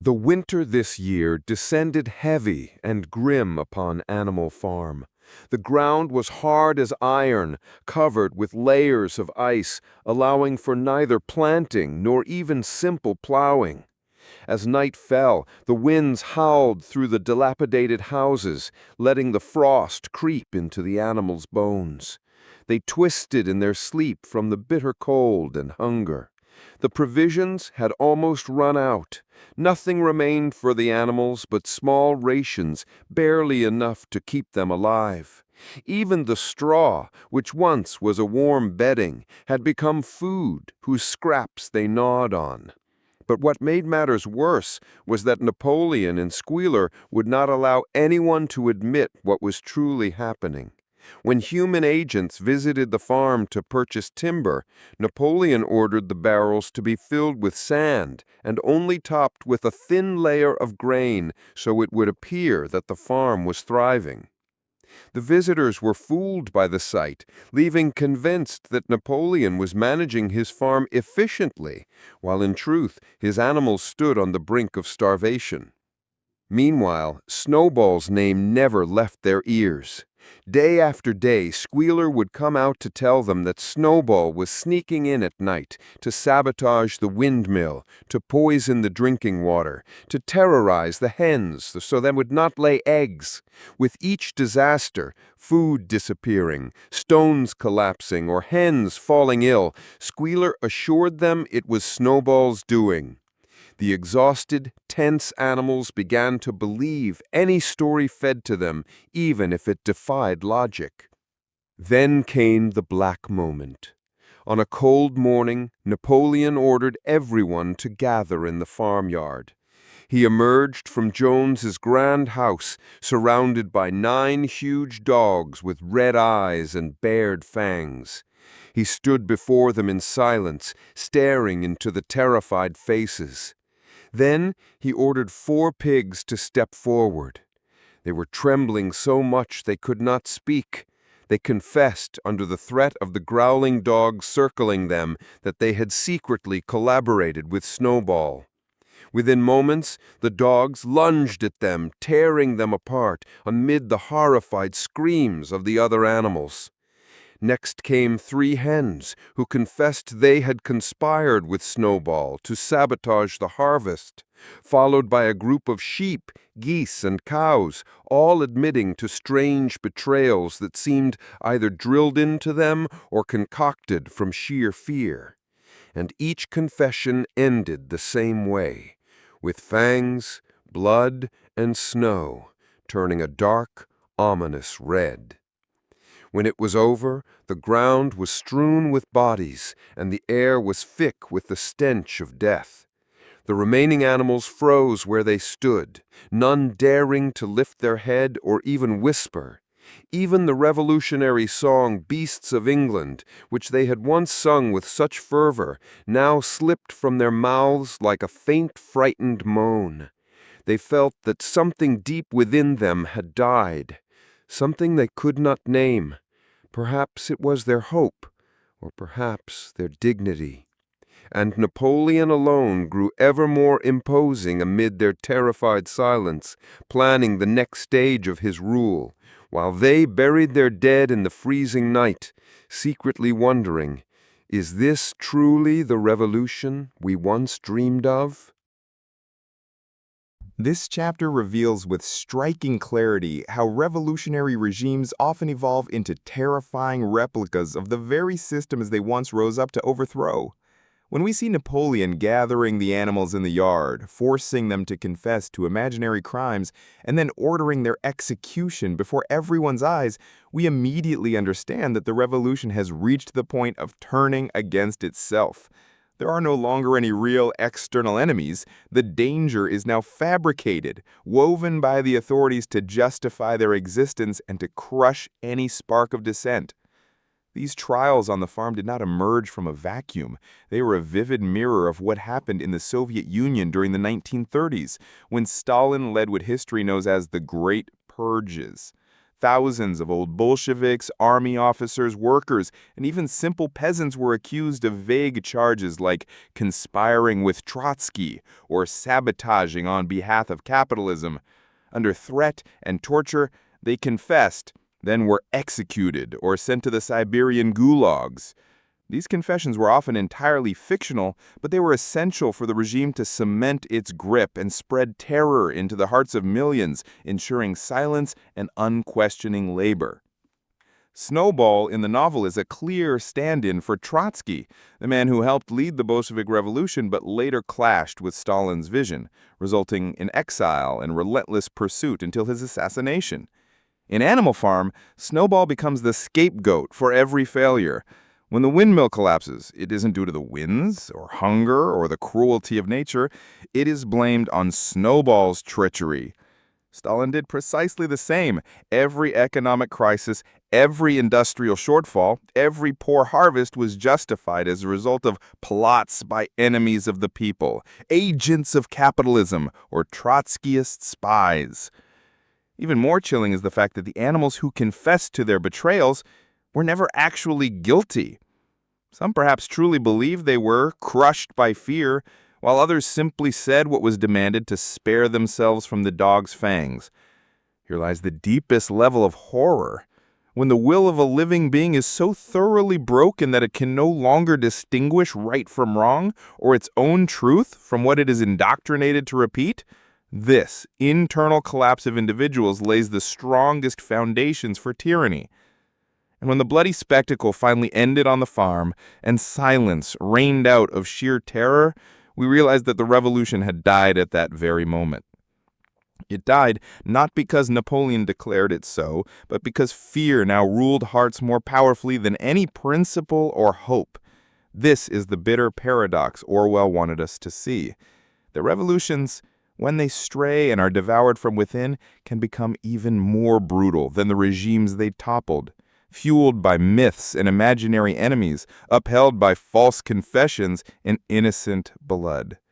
The winter this year descended heavy and grim upon Animal Farm. The ground was hard as iron, covered with layers of ice, allowing for neither planting nor even simple plowing. As night fell, the winds howled through the dilapidated houses, letting the frost creep into the animals' bones. They twisted in their sleep from the bitter cold and hunger. The provisions had almost run out. Nothing remained for the animals but small rations, barely enough to keep them alive. Even the straw, which once was a warm bedding, had become food whose scraps they gnawed on. But what made matters worse was that Napoleon and Squealer would not allow anyone to admit what was truly happening. When human agents visited the farm to purchase timber, Napoleon ordered the barrels to be filled with sand and only topped with a thin layer of grain so it would appear that the farm was thriving. The visitors were fooled by the sight, leaving convinced that Napoleon was managing his farm efficiently, while in truth his animals stood on the brink of starvation. Meanwhile, Snowball's name never left their ears. Day after day, Squealer would come out to tell them that Snowball was sneaking in at night to sabotage the windmill, to poison the drinking water, to terrorize the hens so they would not lay eggs. With each disaster, food disappearing, stones collapsing, or hens falling ill, Squealer assured them it was Snowball's doing. The exhausted, tense animals began to believe any story fed to them, even if it defied logic. Then came the black moment. On a cold morning, Napoleon ordered everyone to gather in the farmyard. He emerged from Jones's grand house, surrounded by 9 huge dogs with red eyes and bared fangs. He stood before them in silence, staring into the terrified faces. Then he ordered 4 pigs to step forward. They were trembling so much they could not speak. They confessed, under the threat of the growling dogs circling them, that they had secretly collaborated with Snowball. Within moments, the dogs lunged at them, tearing them apart amid the horrified screams of the other animals. Next came 3 hens, who confessed they had conspired with Snowball to sabotage the harvest, followed by a group of sheep, geese, and cows, all admitting to strange betrayals that seemed either drilled into them or concocted from sheer fear. And each confession ended the same way, with fangs, blood, and snow turning a dark, ominous red. When it was over, the ground was strewn with bodies, and the air was thick with the stench of death. The remaining animals froze where they stood, none daring to lift their head or even whisper. Even the revolutionary song "Beasts of England," which they had once sung with such fervor, now slipped from their mouths like a faint, frightened moan. They felt that something deep within them had died, something they could not name. Perhaps it was their hope, or perhaps their dignity. And Napoleon alone grew ever more imposing amid their terrified silence, planning the next stage of his rule, while they buried their dead in the freezing night, secretly wondering, is this truly the revolution we once dreamed of? This chapter reveals with striking clarity how revolutionary regimes often evolve into terrifying replicas of the very systems they once rose up to overthrow. When we see Napoleon gathering the animals in the yard, forcing them to confess to imaginary crimes, and then ordering their execution before everyone's eyes, we immediately understand that the revolution has reached the point of turning against itself. There are no longer any real external enemies. The danger is now fabricated, woven by the authorities to justify their existence and to crush any spark of dissent. These trials on the farm did not emerge from a vacuum. They were a vivid mirror of what happened in the Soviet Union during the 1930s, when Stalin led what history knows as the Great Purges. Thousands of old Bolsheviks, army officers, workers, and even simple peasants were accused of vague charges like conspiring with Trotsky or sabotaging on behalf of capitalism. Under threat and torture, they confessed, then were executed or sent to the Siberian gulags. These confessions were often entirely fictional, but they were essential for the regime to cement its grip and spread terror into the hearts of millions, ensuring silence and unquestioning labor. Snowball in the novel is a clear stand-in for Trotsky, the man who helped lead the Bolshevik Revolution but later clashed with Stalin's vision, resulting in exile and relentless pursuit until his assassination. In Animal Farm, Snowball becomes the scapegoat for every failure. When the windmill collapses, it isn't due to the winds, or hunger, or the cruelty of nature. It is blamed on Snowball's treachery. Stalin did precisely the same. Every economic crisis, every industrial shortfall, every poor harvest was justified as a result of plots by enemies of the people, agents of capitalism, or Trotskyist spies. Even more chilling is the fact that the animals who confessed to their betrayals were never actually guilty. Some perhaps truly believed they were, crushed by fear, while others simply said what was demanded to spare themselves from the dog's fangs. Here lies the deepest level of horror. When the will of a living being is so thoroughly broken that it can no longer distinguish right from wrong, or its own truth from what it is indoctrinated to repeat, this internal collapse of individuals lays the strongest foundations for tyranny. And when the bloody spectacle finally ended on the farm and silence reigned out of sheer terror, we realized that the revolution had died at that very moment. It died not because Napoleon declared it so, but because fear now ruled hearts more powerfully than any principle or hope. This is the bitter paradox Orwell wanted us to see. The revolutions, when they stray and are devoured from within, can become even more brutal than the regimes they toppled. Fueled by myths and imaginary enemies, upheld by false confessions and innocent blood.